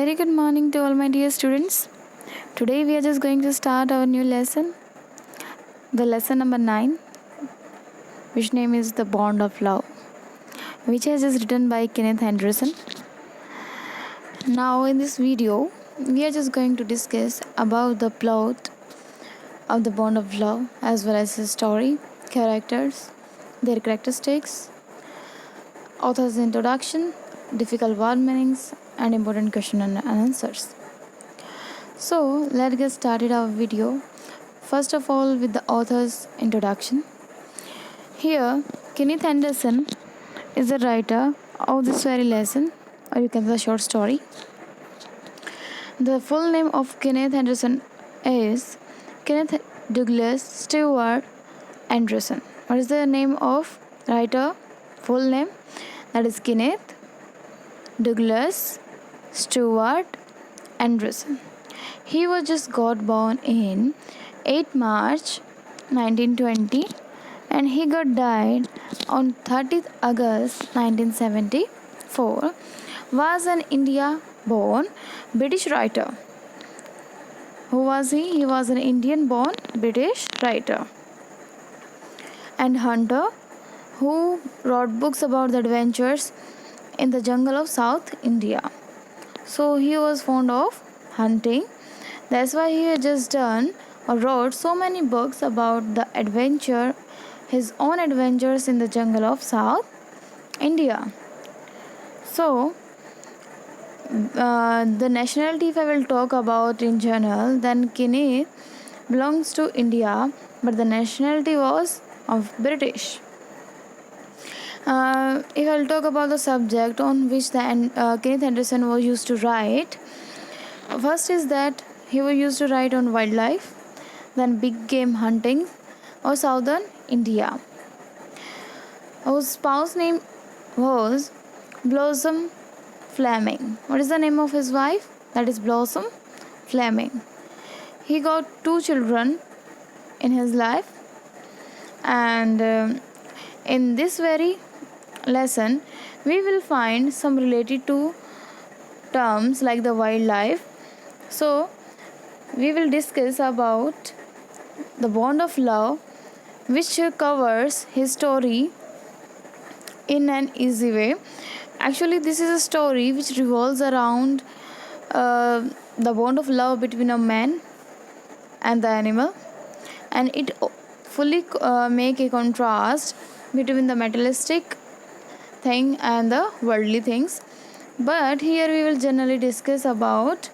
Very good morning to all my dear students. Today we are just going to start our new lesson, the lesson number 9, which name is The Bond of Love, which is just written by Kenneth Henderson. Now in this video, we are just going to discuss about the plot of The Bond of Love as well as the story, characters, their characteristics, author's introduction, difficult word meanings, and important question and answers. So let's get started our video. First of all, with the author's introduction. Here, Kenneth Henderson is the writer of this very lesson, or you can say short story. The full name of Kenneth Henderson is Kenneth Douglas Stewart Anderson. What is the name of writer? Full name, that is Kenneth Douglas Stewart Anderson. He was just got born in 8 March 1920 and he got died on 30th August 1974. Was an India born British writer. Who was he? He was an Indian born British writer and hunter who wrote books about the adventures in the jungle of South India. So he was fond of hunting. That's why he had just done or wrote so many books about the adventure, his own adventures in the jungle of South India. So the nationality, if I will talk about in general, then Kenneth belongs to India, but the nationality was of British. If I'll talk about the subject on which the Kenneth Henderson was used to write, first is that he was used to write on wildlife, then big game hunting or southern India. His spouse name was Blossom Fleming. What is the name of his wife? That is Blossom Fleming. He got 2 children in his life, and in this very lesson we will find some related to terms like the wildlife. So we will discuss about the bond of love, which covers his story in an easy way. Actually, this is a story which revolves around the bond of love between a man and the animal, and it fully make a contrast between the materialistic thing and the worldly things. But here we will generally discuss about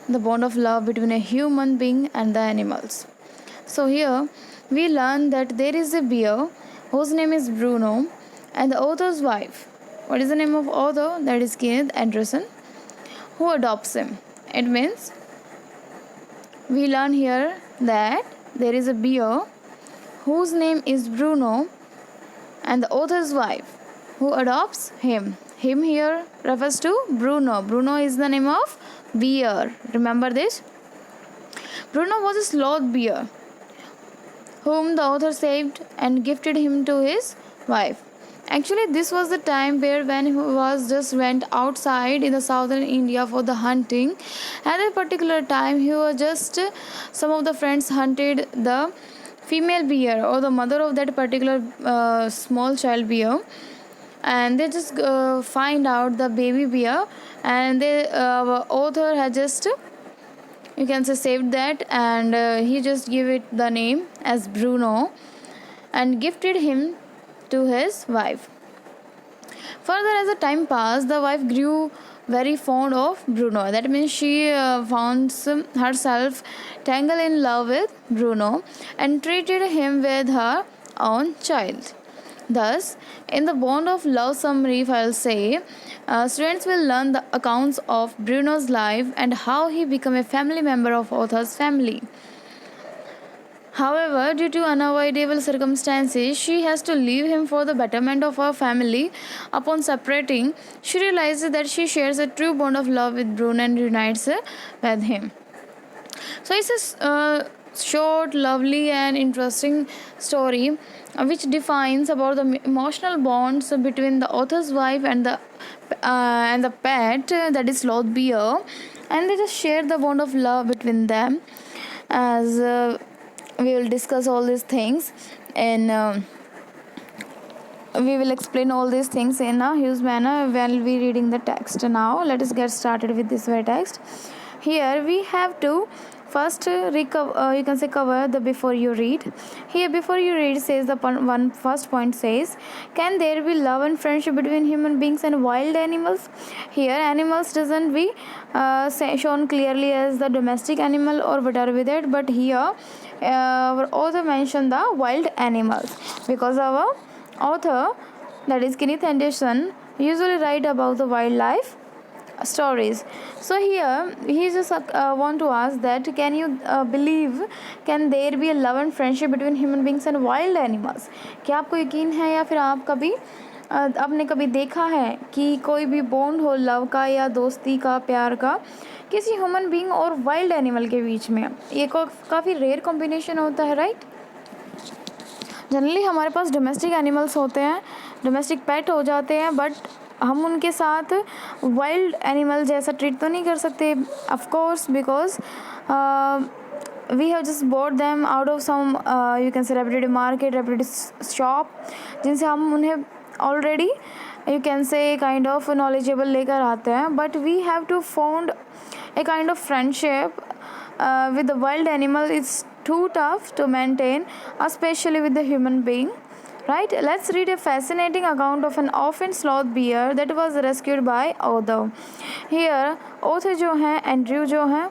the bond of love between a human being and the animals. So here we learn that there is a bear whose name is Bruno and the author's wife. What is the name of author? That is Kenneth Anderson, who adopts him. It means we learn here that there is a bear whose name is Bruno and the author's wife who adopts him. Him here refers to Bruno. Bruno is the name of bear. Remember this? Bruno was a sloth bear whom the author saved and gifted him to his wife. Actually, this was the time where when he was just went outside in the southern India for the hunting. At a particular time, he was just some of the friends hunted the female bear or the mother of that particular small child bear, and they just find out the baby bear, and the author had just, you can say, saved that, and he just gave it the name as Bruno and gifted him to his wife. Further, as the time passed, the wife grew very fond of Bruno. That means she found herself tangled in love with Bruno and treated him with her own child. Thus, in the bond of love summary, if I'll say, students will learn the accounts of Bruno's life and how he became a family member of author's family. However, due to unavoidable circumstances, she has to leave him for the betterment of her family. Upon separating, she realizes that she shares a true bond of love with Bruno and reunites with him. So it's a short, lovely and interesting story which defines about the emotional bonds between the author's wife and the pet, that is sloth bear, and they just share the bond of love between them. As we will discuss all these things, and we will explain all these things in a huge manner while we reading the text. Now let us get started with this very text. Here we have to first you can say cover the before you read. Here before you read says the one first point says, can there be love and friendship between human beings and wild animals? Here animals doesn't be shown clearly as the domestic animal or whatever with it, but here our author mentioned the wild animals because our author, that is Kenneth Anderson, usually write about the wildlife stories. So here he just want to ask that can you believe, can there be a love and friendship between human beings and wild animals? क्या आपको यकीन है या फिर आप कभी आपने कभी देखा है कि कोई भी बॉन्ड हो लव का या दोस्ती का, प्यार का, किसी ह्यूमन बीइंग और वाइल्ड एनिमल के बीच में? ये काफ़ी रेयर कॉम्बिनेशन होता है, राइट? जनरली हमारे पास डोमेस्टिक एनिमल्स होते हैं, डोमेस्टिक पेट हो जाते हैं, बट हम उनके साथ वाइल्ड एनिमल जैसा ट्रीट तो नहीं कर सकते, of course, because we have just bought them out of some you can say reputed market, reputed shop, जिनसे हम उन्हें already you can say kind of knowledgeable लेकर आते हैं. But we have to found a kind of friendship with the wild animal is too tough to maintain, especially with the human being, right? Let's read a fascinating account of an orphan sloth bear that was rescued by author. Here author जो हैं Andrew जो हैं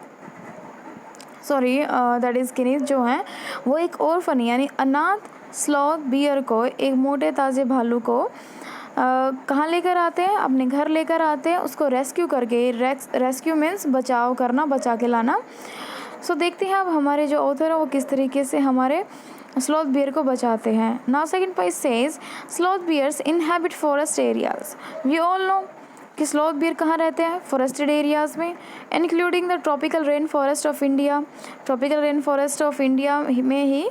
that is किनीथ जो हैं, वो एक orphan यानी अनाथ स्लॉथ बियर को, एक मोटे ताज़े भालू को कहाँ लेकर आते हैं? अपने घर लेकर आते हैं, उसको रेस्क्यू करके. रेस्क्यू मीन्स बचाव करना, बचा के लाना. सो देखते हैं अब हमारे जो ऑथर है वो किस तरीके से हमारे स्लॉथ बियर को बचाते हैं. Now second point says sloth bears inhabit forest areas. We all know कि स्लॉथ बियर कहाँ रहते हैं? फॉरेस्टेड एरियाज़ में, including the tropical rain forest of India. Tropical rain forest of India में ही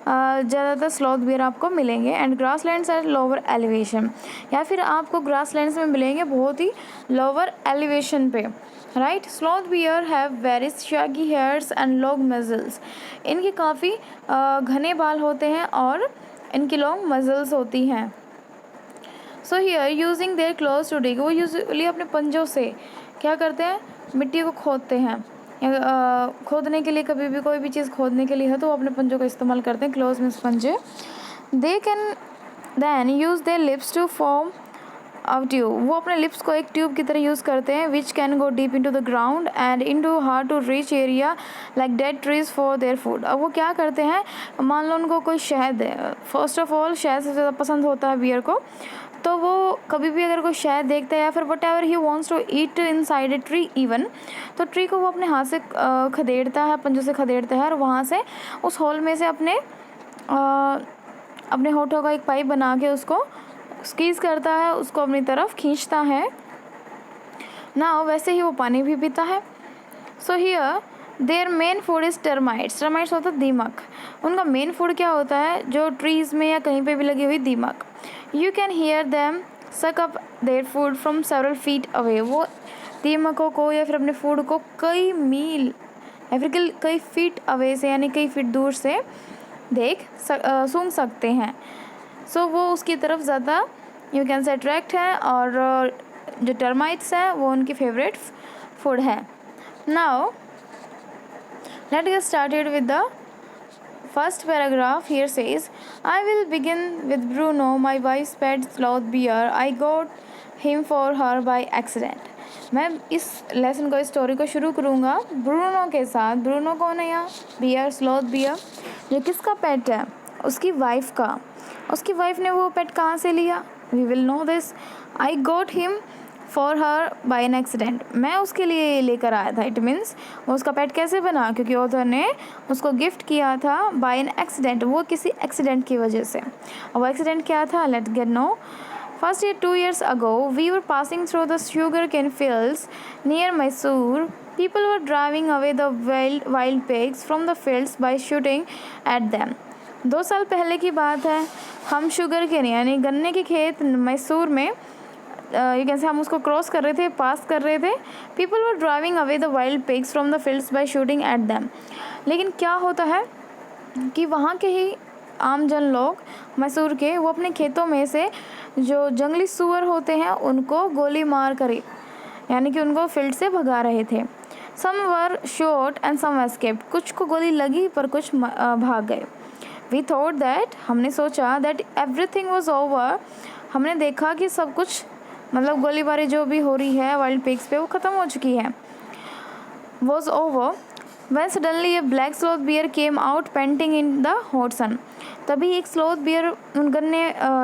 ज़्यादातर स्लॉथ बियर आपको मिलेंगे. And grasslands at lower elevation, या फिर आपको ग्रास लैंड्स में मिलेंगे बहुत ही लोअर एलिवेशन पे, right? Sloth bear have very shaggy hairs and long muscles. इनके काफ़ी घने बाल होते हैं और इनकी लॉन्ग मसल्स होती हैं. So here using their claws to dig, वो यूजुअली अपने पंजों से क्या करते हैं? मिट्टी को खोदते हैं. खोदने के लिए, कभी भी कोई भी चीज़ खोदने के लिए है तो वो अपने पंजों का इस्तेमाल करते हैं. क्लोज मीन्स पंजे. They can then use their lips to form a tube. वो अपने लिप्स को एक ट्यूब की तरह यूज़ करते हैं, which can go deep into the ground and into hard to reach area like dead trees for their food. अब वो क्या करते हैं? मान लो उनको कोई शहद है, फर्स्ट ऑफ ऑल शहद से ज़्यादा पसंद होता है बियर को, तो वो कभी भी अगर कोई शहद देखता है या फिर वट एवर ही wants to eat inside a tree even, तो ट्री को वो अपने हाथ से खदेड़ता है, पंजों से खदेड़ता है, और वहाँ से उस होल में से अपने होठों का एक पाइप बना के उसको स्क्वीज़ करता है, उसको अपनी तरफ खींचता है ना. वैसे ही वो पानी भी पीता है. So here their main food is termites. Termites होता है दीमक. उनका मेन फूड क्या होता है? जो ट्रीज़ में या कहीं पे भी लगी हुई दीमक. यू कैन हियर दैम सक up their food from several feet away. वो दीमकों को या फिर अपने फूड को कई मील या फिर कई फीट अवे से, यानी कई फीट दूर से सूंघ सकते हैं. सो वो उसकी तरफ ज़्यादा यू कैन से अट्रैक्ट है, और जो टर्माइट्स हैं वो उनकी फेवरेट फूड है. Now let's get started with the first paragraph. Here says, I will begin with Bruno, my wife's pet sloth bear. I got him for her by accident. मैं इस lesson को, इस story को शुरू करूँगा Bruno के साथ. ब्रूनो कौन है यहाँ? बियर, स्लॉथ बियर, जो किसका पेट है? उसकी वाइफ का. उसकी वाइफ ने वो पेट कहाँ से लिया? We will know this. I got him for her by an accident. मैं उसके लिए लेकर आया था. इट मीन्स वो उसका पेट कैसे बना? क्योंकि ऑथर ने उसको गिफ्ट किया था बाय एन एक्सीडेंट, वो किसी एक्सीडेंट की वजह से. वो एक्सीडेंट क्या था? Let's get know. First year 2 years ago we were passing through the sugarcane fields near Mysore. People were driving away the wild pigs from the fields by shooting at them. 2 साल पहले की बात है. हम sugar cane यानी गन्ने के खेत मैसूर में यू कैन से हम उसको क्रॉस कर रहे थे, पास कर रहे थे। People were driving away the wild pigs from the fields by shooting at them. लेकिन क्या होता है कि वहाँ के ही आम जन लोग मैसूर के, वो अपने खेतों में से जो जंगली सूअर होते हैं उनको गोली मार कर, यानी कि उनको फील्ड से भगा रहे थे। सम वर शॉट एंड सम एस्केप्ड। कुछ को गोली लगी पर कुछ भाग गए। वी थॉट दैट, हमने सोचा, दैट एवरीथिंग वॉज ओवर। हमने देखा कि सब कुछ, मतलब गोलीबारी जो भी हो रही है वाइल्ड पिग्स पे, वो ख़त्म हो चुकी है, was over. When suddenly a black sloth bear came out panting in the hot sun। तभी एक स्लोथ बियर उन गन्ने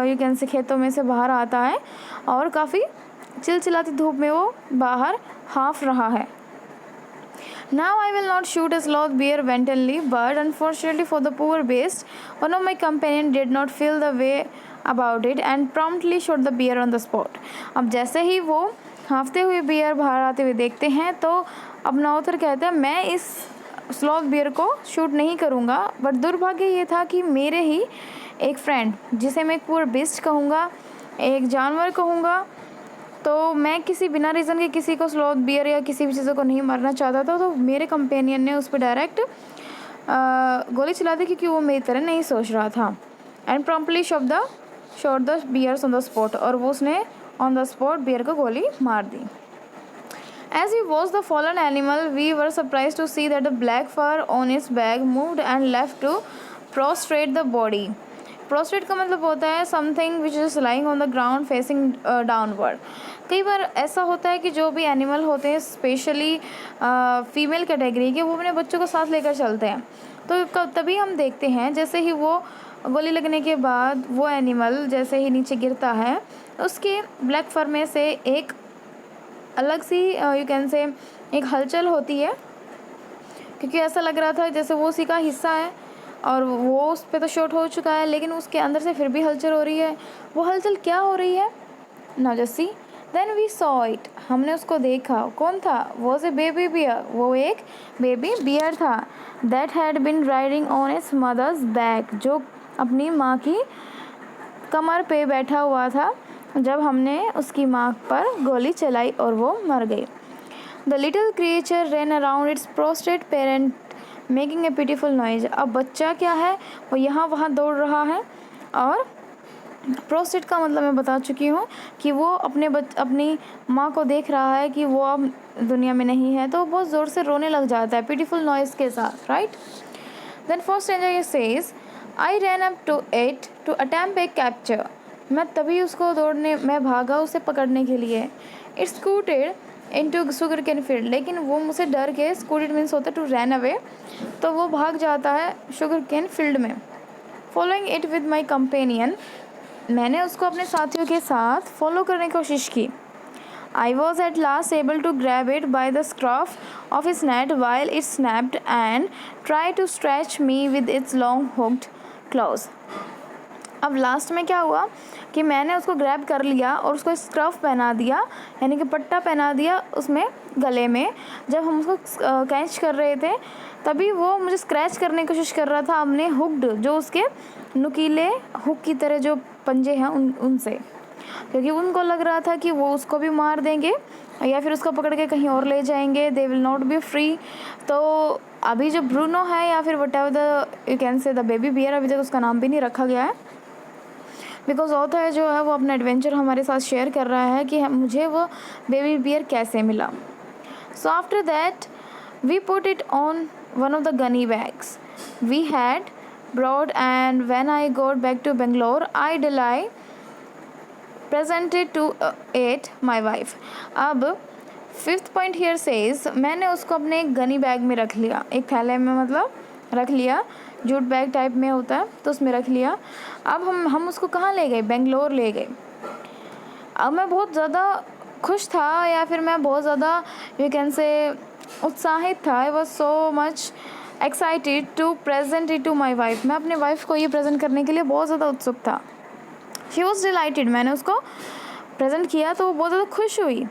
यू कैन से खेतों में से बाहर आता है और काफ़ी चिलचिलाती धूप में वो बाहर हाँफ रहा है। Now I will not shoot a sloth bear wantonly, but unfortunately for the poor beast, one of my companions did not feel the way about it and promptly shot the bear on the spot। अब जैसे ही वो हाँफते हुए beer बाहर आते हुए देखते हैं तो अपना ऑथर कहता है, मैं इस स्लॉथ बियर को शूट नहीं करूँगा, बट दुर्भाग्य ये था कि मेरे ही एक फ्रेंड, जिसे मैं एक पूरा बिस्ट कहूँगा, एक जानवर कहूँगा, तो मैं किसी बिना रीज़न के किसी को स्लॉथ बियर या किसी भी चीज़ों को नहीं मारना चाहता था। तो मेरे कंपेनियन ने उस पर डायरेक्ट गोली चला दी, क्योंकि वो मेरी तरह नहीं सोच रहा था। And promptly shot the bears on the spot. और वो उसने ऑन द स्पॉट बियर को गोली मार दी। As we watched the fallen animal, we were surprised to see that the black fur on its back moved and left to prostrate the body। Prostrate का मतलब होता है something which is lying on the ground facing downward। कई बार ऐसा होता है कि जो भी एनिमल होते हैं, स्पेशली फीमेल कैटेगरी के, वो अपने बच्चों को साथ लेकर चलते हैं। तो तभी हम देखते हैं जैसे ही वो गोली लगने के बाद वो एनिमल जैसे ही नीचे गिरता है, उसके ब्लैक फर में से एक अलग सी यू कैन से एक हलचल होती है, क्योंकि ऐसा लग रहा था जैसे वो उसी का हिस्सा है और वो उस पर तो शॉट हो चुका है, लेकिन उसके अंदर से फिर भी हलचल हो रही है। वो हलचल क्या हो रही है? Now just see. Then we saw it. हमने उसको देखा। कौन था? Was a baby bear. वो एक बेबी बियर था। That had been riding on its mother's back. जो अपनी माँ की कमर पे बैठा हुआ था जब हमने उसकी माँ पर गोली चलाई और वो मर गई। The little creature ran around its prostrate parent making a pitiful noise. अब बच्चा क्या है, वो यहाँ वहाँ दौड़ रहा है। और प्रोस्टेट का मतलब मैं बता चुकी हूँ कि वो अपनी माँ को देख रहा है कि वो अब दुनिया में नहीं है, तो बहुत ज़ोर से रोने लग जाता है पिटीफुल नॉइज़ के साथ, right. Then first stranger says, I ran up to it to attempt a capture. मैं तभी उसको मैं भागा उसे पकड़ने के लिए। It's scooted into sugarcane field. लेकिन वो मुझसे डर के, स्कूटेड मीन्स होता है टू रैन अवे, तो वो भाग जाता है शुगर कैन फील्ड में। Following it with my companion. मैंने उसको अपने साथियों के साथ फॉलो करने की कोशिश की। I was at last able to grab it by the scruff of its neck while it snapped and try to stretch me with its long hooked claws. अब लास्ट में क्या हुआ कि मैंने उसको ग्रैब कर लिया और उसको स्क्रफ पहना दिया, यानी कि पट्टा पहना दिया उसमें गले में। जब हम उसको कैच कर रहे थे तभी वो मुझे स्क्रैच करने की कोशिश कर रहा था अपने हुक्ड, जो उसके नुकीले हुक की तरह जो पंजे हैं उनसे, क्योंकि उनको लग रहा था कि वो उसको भी मार देंगे या फिर उसको पकड़ के कहीं और ले जाएंगे। They will not be free. तो अभी जो ब्रूनो है या फिर whatever the you can say the baby bear, अभी तक उसका नाम भी नहीं रखा गया है, बिकॉज ऑथर जो है वो अपना एडवेंचर हमारे साथ शेयर कर रहा है कि मुझे वो बेबी बियर कैसे मिला। So after that we put it on one of the gunny bags we had brought, and when I got back to Bangalore I Delhi presented to it my wife। अब fifth point here says, मैंने उसको अपने एक gunny bag में रख लिया, एक थैले में मतलब रख लिया, जूट बैग टाइप में होता है तो उसमें रख लिया। अब हम उसको कहाँ ले गए? बेंगलोर ले गए। अब मैं बहुत ज़्यादा खुश था या फिर मैं बहुत ज़्यादा यू कैन से उत्साहित था। I was so much excited to present it to my wife. मैं अपने वाइफ को ये प्रेजेंट करने के लिए बहुत ज़्यादा उत्सुक था। She was dilated. मैंने उसको प्रेजेंट किया तो वो बहुत ज़्यादा खुश हुई।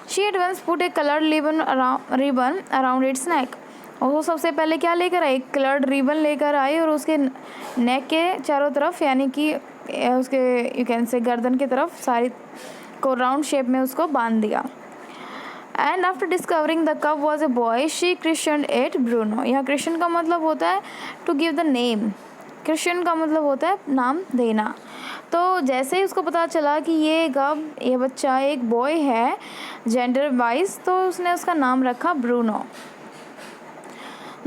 She at once put a coloured ribbon around its neck. और वो सबसे पहले क्या लेकर आई? कलर्ड रिबन लेकर आई और उसके नेक के चारों तरफ, यानी कि उसके यू कैन से गर्दन की तरफ सारी को राउंड शेप में उसको बांध दिया। And after discovering the cub was a boy she christened it Bruno. यहाँ क्रिश्चन का मतलब होता है to give the name, christened का मतलब होता है नाम देना। तो जैसे ही उसको पता चला कि ये बच्चा एक बॉय है जेंडर वाइज, तो उसने उसका नाम रखा ब्रूनो।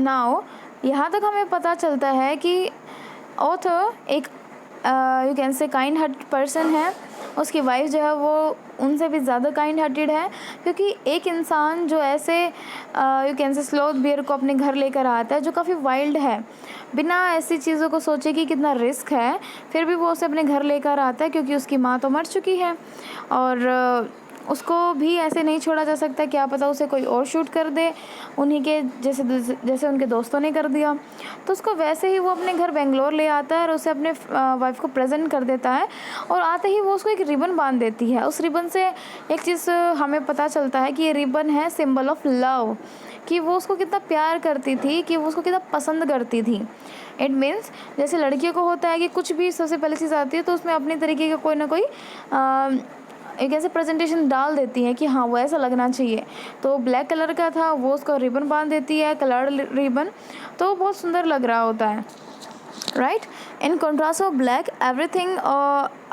नाउ यहाँ तक हमें पता चलता है कि ऑथर एक you can say kind hearted person है, उसकी वाइफ जो है वो उनसे भी ज़्यादा काइंड हार्टेड है, क्योंकि एक इंसान जो ऐसे यू कैन से स्लोथ बियर को अपने घर लेकर आता है जो काफ़ी वाइल्ड है, बिना ऐसी चीज़ों को सोचे कि कितना रिस्क है, फिर भी वो उसे अपने घर लेकर आता है क्योंकि उसकी माँ तो मर चुकी है और उसको भी ऐसे नहीं छोड़ा जा सकता, क्या पता उसे कोई और शूट कर दे उन्हीं के जैसे उनके दोस्तों ने कर दिया। तो उसको वैसे ही वो अपने घर बेंगलोर ले आता है और उसे अपने वाइफ को प्रेजेंट कर देता है, और आते ही वो उसको एक रिबन बांध देती है। उस रिबन से एक चीज़ हमें पता चलता है कि ये रिबन है सिंबल ऑफ लव, कि वो उसको कितना प्यार करती थी, कि वो उसको कितना पसंद करती थी। इट मीन्स जैसे लड़कियों को होता है कि कुछ भी सबसे पहली चीज़ आती है तो उसमें अपने तरीके का कोई ना कोई एक ऐसे प्रेजेंटेशन डाल देती है कि हाँ वो ऐसा लगना चाहिए। तो ब्लैक कलर का था, वो उसका रिबन बांध देती है, कलर्ड रिबन, तो बहुत सुंदर लग रहा होता है, right. In contrast of black everything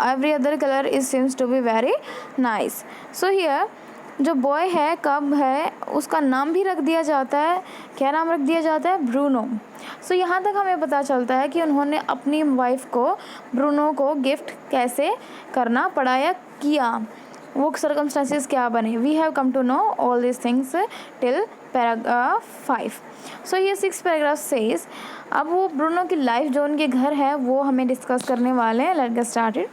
every other colour is seems to be very nice. So here जो बॉय है, कब है, उसका नाम भी रख दिया जाता है। क्या नाम रख दिया जाता है? ब्रूनो। सो यहाँ तक हमें पता चलता है कि उन्होंने अपनी वाइफ को, ब्रूनो को गिफ्ट कैसे करना पड़ा या किया, वो सर्कमस्टेंसेस क्या बने। We have come to know all this things till paragraph 5। So ये 6 पैराग्राफ सेज, अब वो ब्रूनो की लाइफ जो उनके घर है वो हमें डिस्कस करने वाले हैं। Let's get started.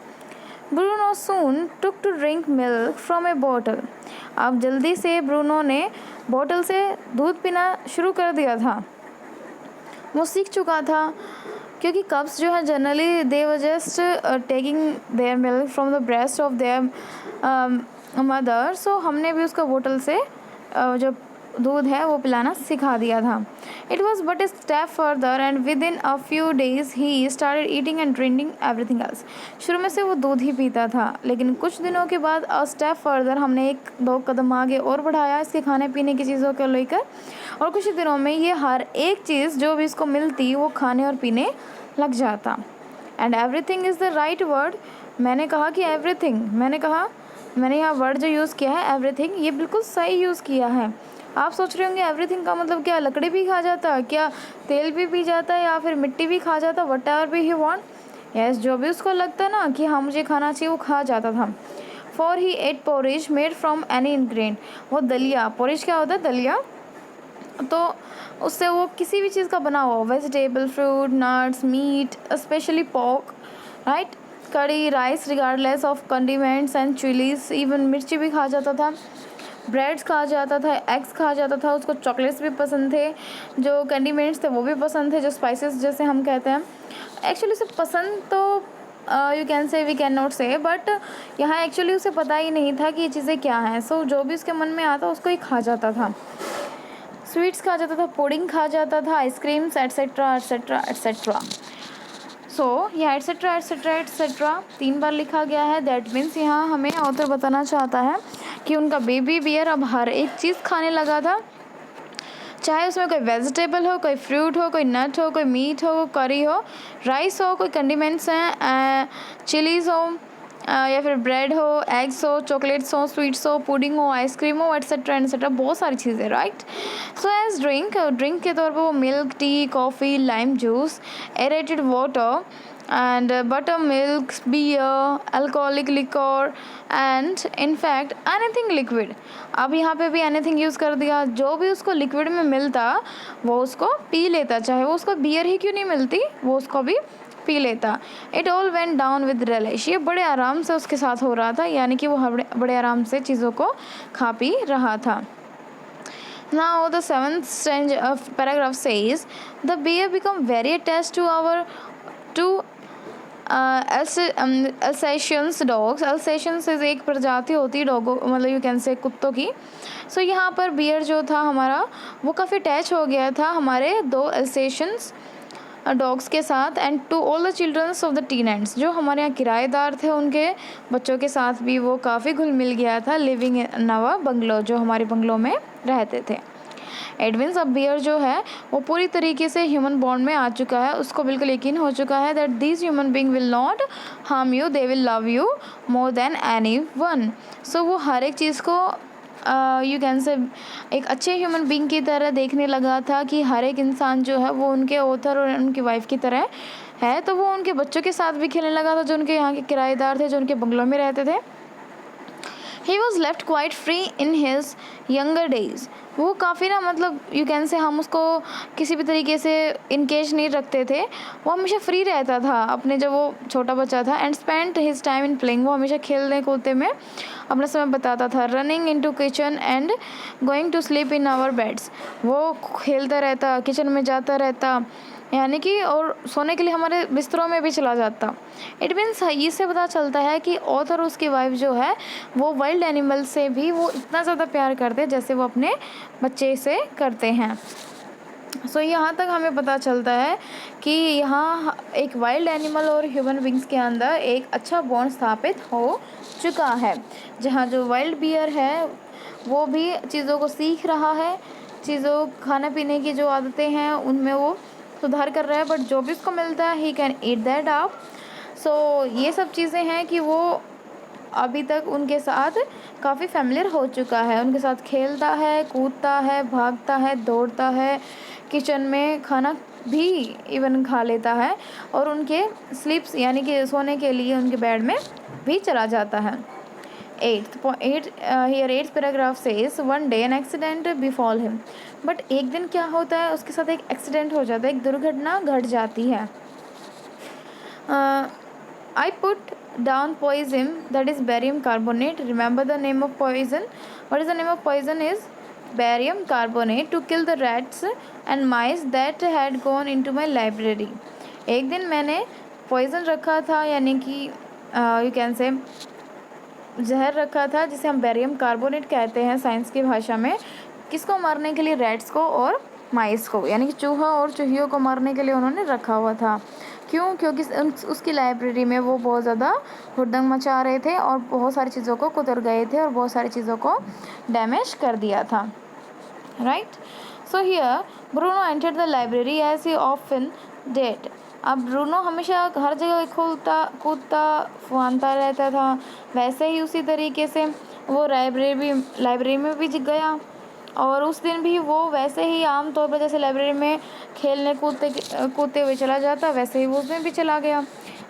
Bruno soon took to drink milk from a bottle. अब जल्दी से ब्रूनो ने बॉटल से दूध पीना शुरू कर दिया था, वो सीख चुका था, क्योंकि कप्स जो है generally they were just taking their milk from the breast of their mother. So हमने भी उसको बोतल से जो दूध है वो पिलाना सिखा दिया था। It was but a step further and with in a few days he started eating and drinking everything else. शुरू में से वो दूध ही पीता था, लेकिन कुछ दिनों के बाद अ स्टेप फर्दर हमने 1-2 कदम आगे और बढ़ाया इसके खाने पीने की चीज़ों को लेकर, और कुछ दिनों में ये हर एक चीज़ जो भी इसको मिलती वो खाने और पीने लग जाता। And everything is the right word. मैंने कहा कि एवरीथिंग, मैंने यहाँ वर्ड जो यूज़ किया है एवरीथिंग, ये बिल्कुल सही यूज़ किया है। आप सोच रहे होंगे एवरीथिंग का मतलब क्या, लकड़ी भी खा जाता है क्या, तेल भी पी जाता है, या फिर मिट्टी भी खा जाता, वट एवर भी ही वॉन्ट। यस, जो भी उसको लगता ना कि हाँ मुझे खाना चाहिए वो खा जाता था। For he ate porridge made from any ingredient. वो दलिया, पोरिज क्या होता है? दलिया। तो उससे वो किसी भी चीज़ का बना हुआ, vegetable, fruit, nuts, meat, specially pork, right, kadhi, rice, regardless of condiments and chillies, even मिर्ची भी खा जाता था, ब्रेड्स खा जाता था, एग्स खा जाता था, उसको चॉकलेट्स भी पसंद थे, जो कंडीमेंट्स थे वो भी पसंद थे, जो स्पाइसेस जैसे हम कहते हैं। एक्चुअली उसे पसंद तो you can say, we can not say, but यहाँ एक्चुअली उसे पता ही नहीं था कि ये चीज़ें क्या हैं। सो जो भी उसके मन में आता उसको ही खा जाता था। स्वीट्स खा जाता था, पुडिंग खा जाता था, आइसक्रीम्स एट्सेट्रा एट्सेट्रा एट्सेट्रा। सो यह एट्सेट्रा एट्सेट्रा एट्सेट्रा 3 बार लिखा गया है। दैट मीन्स यहाँ हमें ऑथर बताना चाहता है कि उनका बेबी बियर अब हर एक चीज़ खाने लगा था, चाहे उसमें कोई वेजिटेबल हो, कोई फ्रूट हो, कोई नट हो, कोई मीट हो, करी हो, राइस हो, कोई कंडीमेंट्स हैं, चिलीज़ हो, या फिर ब्रेड हो, एग्स हो, चॉकलेट्स हो, स्वीट्स हो, पुडिंग हो, आइसक्रीम हो, एट्सेट्रा एट्सेट्रा, बहुत सारी चीज़ें, राइट। सो एज ड्रिंक के तौर पर वो milk, T, coffee, lime juice, aerated water and buttermilk, beer, alcoholic liquor and in fact anything liquid। अब यहाँ पे भी anything यूज़ कर दिया, जो भी उसको लिक्विड में मिलता वो उसको पी लेता, चाहे वो उसको बियर ही क्यों नहीं मिलती वो उसको भी पी लेता। It all went down with relish। ये बड़े आराम से उसके साथ हो रहा था, यानी कि वो बड़े आराम से चीज़ों को खा पी रहा था। Now the 7th paragraph says the beer become very attached to our Alsatians dogs। Alsatians is एक प्रजाति होती है डॉगो, मतलब यू कैन से कुत्तों की। सो यहाँ पर बियर जो था हमारा वो काफ़ी अटैच हो गया था हमारे 2 Alsatians डॉग्स के साथ and to all the childrens of the tenants. जो हमारे यहाँ किराएदार थे उनके बच्चों के साथ भी वो काफ़ी घुल मिल गया था, लिविंग इन आवर बंगलो, जो हमारे बंगलों में रहते थे। एडविन अब बियर जो है वो पूरी तरीके से ह्यूमन बॉन्ड में आ चुका है। उसको बिल्कुल यकीन हो चुका है that this human being will not harm you, they will love you more than anyone. So वो हर एक चीज़ को यू कैन से एक अच्छे ह्यूमन बीइंग की तरह देखने लगा था कि हर एक इंसान जो है वो उनके ऑथर और उनकी वाइफ की तरह है। तो वो उनके बच्चों के साथ भी खेलने लगा था, जो उनके यहाँ के किराएदार थे, जो उनके बंगलों में रहते थे। He was left quite free in his younger days. वो काफ़ी ना मतलब यू कैन से हम उसको किसी भी तरीके से इनकेज नहीं रखते थे। वो हमेशा फ्री रहता था अपने, जब वो छोटा बच्चा था। And spend his time in playing, वो हमेशा खेलने कूदते में अपना समय बताता था। Running into kitchen and going to sleep in our beds, वो खेलता रहता, किचन में जाता रहता, यानी कि और सोने के लिए हमारे बिस्तरों में भी चला जाता। इट मीन्स इससे पता चलता है कि ऑथर उसकी वाइफ जो है वो वाइल्ड एनिमल से भी वो इतना ज़्यादा प्यार करते हैं जैसे वो अपने बच्चे से करते हैं। सो यहाँ तक हमें पता चलता है कि यहाँ एक वाइल्ड एनिमल और ह्यूमन बींग्स के अंदर एक अच्छा बॉन्ड स्थापित हो चुका है, जहाँ जो वाइल्ड बियर है वो भी चीज़ों को सीख रहा है, चीज़ों खाने पीने की जो आदतें हैं उनमें वो सुधार कर रहा है, बट जो भी उसको मिलता है he can eat that up. So ये सब चीज़ें हैं कि वो अभी तक उनके साथ काफ़ी फैमिलियर हो चुका है, उनके साथ खेलता है, कूदता है, भागता है, दौड़ता है, किचन में खाना भी इवन खा लेता है, और उनके स्लीप्स यानी कि सोने के लिए उनके बेड में भी चला जाता है। Eighth paragraph says one day an accident befall him. But एक दिन क्या होता है, उसके साथ एक एक्सीडेंट हो जाता है, एक दुर्घटना घट जाती है। I put down poison, that is barium carbonate. Remember the name of poison. What is the name of poison? Is barium carbonate, to kill the rats and mice that had gone into my library. एक दिन मैंने poison रखा था, यानी कि you can से जहर रखा था, जिसे हम बैरियम कार्बोनेट कहते हैं साइंस की भाषा में। किसको मारने के लिए? रैट्स को और माइस को, यानी कि चूहा और चूहियों को मारने के लिए उन्होंने रखा हुआ था। क्यों? क्योंकि उसकी लाइब्रेरी में वो बहुत ज़्यादा हुड़दंग मचा रहे थे और बहुत सारी चीज़ों को कुतर गए थे और बहुत सारी चीज़ों को डैमेज कर दिया था। Right. So here Bruno entered the library as he often did. अब ब्रूनो हमेशा हर जगह खोलता कूदता फुआनता रहता था, वैसे ही उसी तरीके से वो लाइब्रेरी में भी गया, और उस दिन भी वो वैसे ही आम तौर पर जैसे लाइब्रेरी में खेलने कूदते हुए चला जाता, वैसे ही वो उस दिन भी चला गया।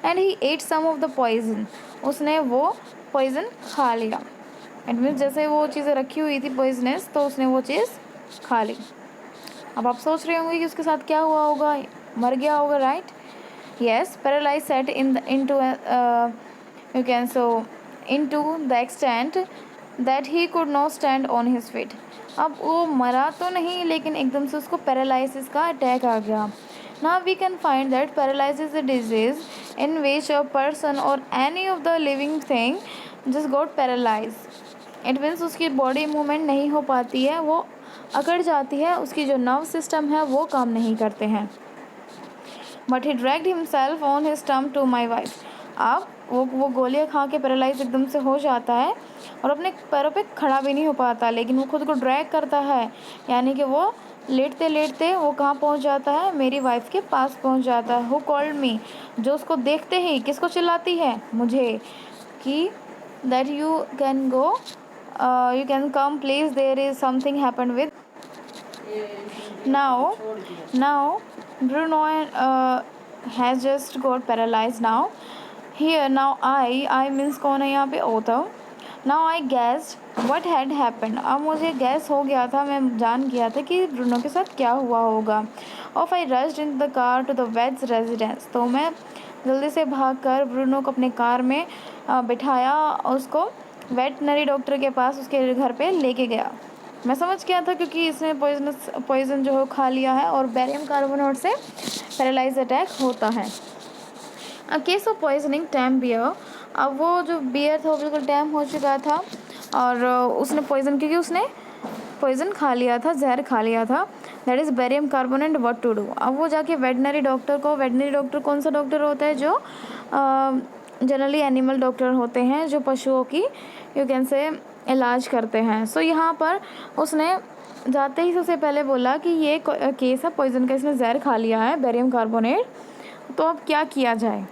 And he ate some of the poison, उसने वो पॉइजन खा लिया। एंड मीन्स जैसे वो चीज़ें रखी हुई थी पॉइजनस, तो उसने वो चीज़ खा ली। अब आप सोच रहे होंगे कि उसके साथ क्या हुआ होगा, मर गया होगा, right? Yes, paralyzed set into you can so into the extent that he could not stand on his feet. अब वो मरा तो नहीं, लेकिन एकदम से उसको पैरालिसिस का अटैक आ गया। Now we can find that paralysis is a disease in which a person or any of the living thing just got paralyzed. It means उसकी बॉडी मूवमेंट नहीं हो पाती है, वो अकड़ जाती है, उसकी जो नर्व सिस्टम है वो काम नहीं करते हैं। But he dragged himself on his term to my wife. अब वो गोलियाँ खा के पैरालाइज एकदम से हो जाता है और अपने पैरों पे खड़ा भी नहीं हो पाता, लेकिन वो खुद को ड्रैग करता है, यानी कि वो लेटते लेटते वो कहाँ पहुँच जाता है? मेरी वाइफ के पास पहुँच जाता है। हु कॉल्ड मी, जो उसको देखते ही किसको चिल्लाती है? मुझे, कि that you can go, you can come please, there is something happen with now Bruno has just got paralyzed now. Here now I means कौन है यहाँ पे? author. Now I guessed what had happened. अब मुझे gas हो गया था, मैं जान गया था कि ब्रूनो के साथ क्या हुआ होगा। Off I rushed into the car to the vet's residence. तो मैं जल्दी से भागकर ब्रूनो को अपने कार में बिठाया, उसको वेटनरी डॉक्टर के पास उसके घर पे लेके गया। मैं समझ गया था क्योंकि इसने पॉइजन जो है खा लिया है और बैरियम कार्बोनेट से पैरालाइज अटैक होता है। अब case of poisoning tam bear. अब वो जो बियर था वो बिल्कुल टैम हो चुका था और उसने पॉइजन, क्योंकि उसने पॉइजन खा लिया था, जहर खा लिया था। That is barium carbonate, what to do. अब वो जाके वेटनरी डॉक्टर को, वेटनरी डॉक्टर कौन सा डॉक्टर होता है, जो जनरली एनिमल डॉक्टर होते हैं, जो पशुओं की यू कैन से इलाज करते हैं। सो यहाँ पर उसने जाते ही सबसे पहले बोला कि ये केस है पॉइजन का, इसने जहर खा लिया है बेरियम कार्बोनेट, तो अब क्या किया जाए,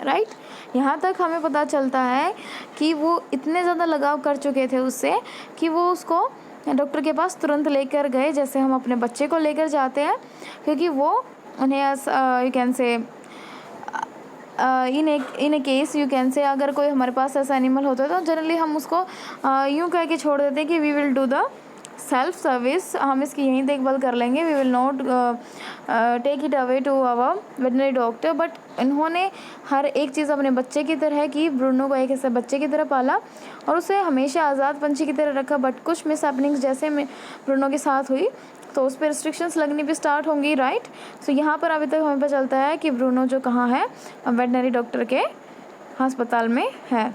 राइट। यहाँ तक हमें पता चलता है कि वो इतने ज़्यादा लगाव कर चुके थे उससे कि वो उसको डॉक्टर के पास तुरंत लेकर गए, जैसे हम अपने बच्चे को लेकर जाते हैं, क्योंकि वो उन्हें यू कैन से इन ए केस यू कैन से अगर कोई हमारे पास ऐसा एनिमल होता है तो जनरली हम उसको यूँ कह के छोड़ देते हैं कि we will do the self service, हम इसकी यहीं देखभाल कर लेंगे, we will not take it away to our veterinary doctor. But इन्होंने हर एक चीज़ अपने बच्चे की तरह की, ब्रूनो को एक ऐसे बच्चे की तरह पाला और उसे हमेशा आज़ाद पंछी की तरह रखा। बट कुछ मिस हैपनिंग्स जैसे में ब्रूनो के साथ हुई तो उस पर रिस्ट्रिक्शंस लगनी भी स्टार्ट होंगी, राइट। सो यहाँ पर अभी तक हमें पता चलता है कि ब्रूनो जो कहाँ है, वेटनरी डॉक्टर के अस्पताल में है।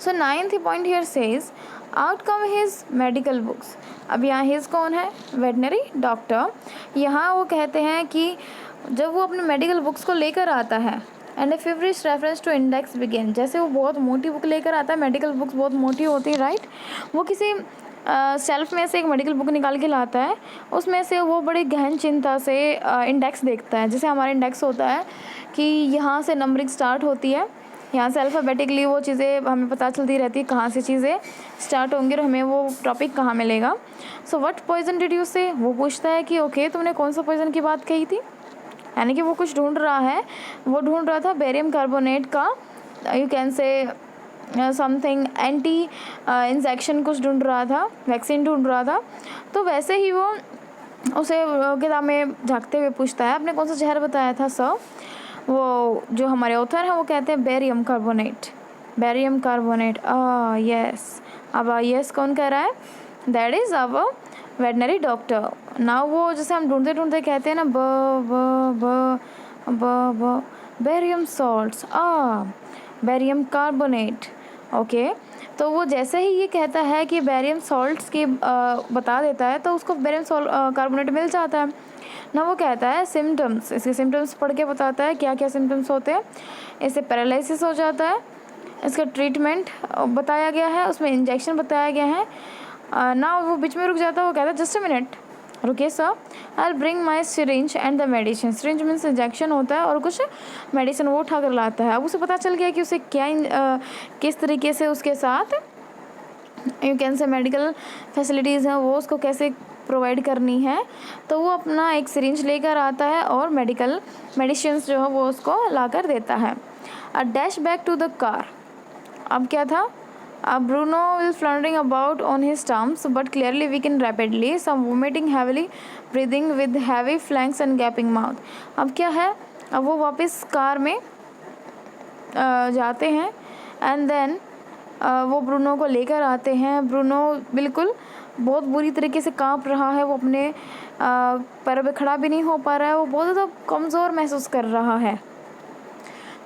सो 9th point here says outcome his medical books. अब यहाँ हिज कौन है, वेटनरी डॉक्टर। यहाँ वो कहते हैं कि जब वो अपने मेडिकल बुक्स को लेकर आता है and a feverish reference to index begin, जैसे वो बहुत मोटी बुक लेकर आता है, मेडिकल बुक्स बहुत मोटी होती है, राइट। वो किसी शेल्फ में से एक मेडिकल बुक निकाल के लाता है, उसमें से वो बड़ी गहन चिंता से इंडेक्स देखता है, जैसे हमारा इंडेक्स होता है कि यहाँ से नंबरिंग स्टार्ट होती है, यहाँ से अल्फ़ाबेटिकली वो चीज़ें हमें पता चलती रहती है कहाँ से चीज़ें स्टार्ट होंगी और हमें वो टॉपिक कहाँ मिलेगा। So what poison did you say, वो पूछता है कि ओके तुमने कौन सा पॉइजन की बात कही थी, यानी कि वो कुछ ढूंढ रहा है, वो ढूंढ रहा था बेरियम कार्बोनेट का यू कैन से समथिंग एंटी इंजेक्शन कुछ ढूंढ रहा था, वैक्सीन ढूंढ रहा था। तो वैसे ही वो उसे किताब में झाँकते हुए पूछता है आपने कौन सा जहर बताया था सर। वो जो हमारे ऑथर हैं वो कहते हैं barium carbonate, barium carbonate, yes. अब यस कौन कह रहा है, that is our veterinary doctor. Now वो जैसे हम ढूंढते ढूंढते कहते हैं ना ब barium salts, barium carbonate, okay. तो वो जैसे ही ये कहता है कि बेरियम सॉल्ट्स की बता देता है तो उसको बेरियम कार्बोनेट मिल जाता है ना। वो कहता है सिम्टम्स, इसके सिम्टम्स पढ़ के बताता है क्या क्या सिम्टम्स होते हैं। इससे पैरालिसिस हो जाता है, इसका ट्रीटमेंट बताया गया है, उसमें इंजेक्शन बताया गया है ना। वो बीच में रुक जाता है, वो कहता है जस्ट अ मिनट रुकिए sir, I bring my syringe and the medicine. Syringe means injection होता है और कुछ मेडिसिन वो उठा कर लाता है। अब उसे पता चल गया कि उसे क्या किस तरीके से उसके साथ यू कैन से मेडिकल फैसिलिटीज़ हैं वो उसको कैसे प्रोवाइड करनी है। तो वो अपना एक सिरिंज लेकर आता है और मेडिकल मेडिसिन्स जो है वो उसको ला कर देता है। A dash back to the car. अब क्या था, Bruno is floundering about on his stumps but clearly weakened rapidly, some vomiting heavily, breathing with heavy flanks and gaping mouth। अब क्या है, अब वो वापस कार में जाते हैं एंड देन वो ब्रूनो को लेकर आते हैं। ब्रूनो बिल्कुल बहुत बुरी तरीके से कांप रहा है, वो अपने पैरों पे खड़ा भी नहीं हो पा रहा है, वो बहुत ज़्यादा कमज़ोर महसूस कर रहा है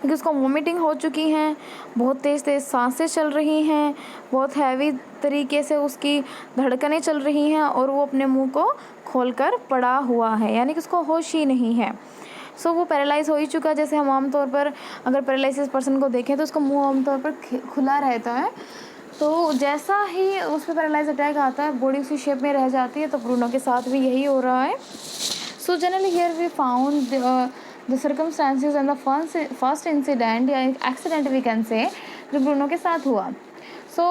क्योंकि उसको वोमिटिंग हो चुकी हैं, बहुत तेज़ तेज़ सांसें चल रही हैं, बहुत हैवी तरीके से उसकी धड़कनें चल रही हैं और वो अपने मुंह को खोलकर पड़ा हुआ है, यानी कि उसको होश ही नहीं है। सो वो पैरालाइज़ हो ही चुका है। जैसे हम आमतौर पर अगर पैरालिसिस पर्सन को देखें तो उसका मुंह आमतौर पर खुला रहता है, तो जैसा ही उस पर पैरालाइज अटैक आता है बॉडी उसी शेप में रह जाती है। तो ब्रूनो के साथ भी यही हो रहा है। So generally here we found the circumstances and the first incident या accident we can say जो ब्रूनो के साथ हुआ। So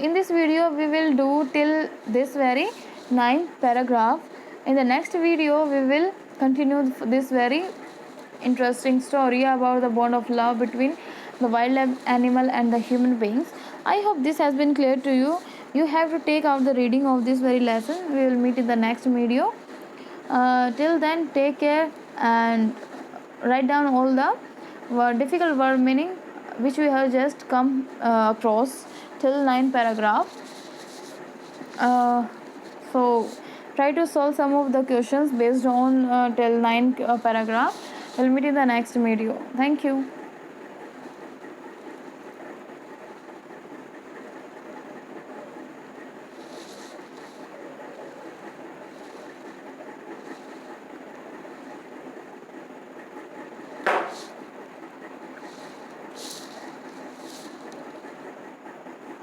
in this video we will do till this very 9th paragraph. In the next video we will continue this very interesting story about the bond of love between the wild animal and the human beings. I hope this has been clear to you. You have to take out the reading of this very lesson. We will meet in the next video. Till then, take care and write down all the difficult word meaning which we have just come across till 9th paragraph. So try to solve some of the questions based on till 9th paragraph. We'll meet in the next video. Thank you.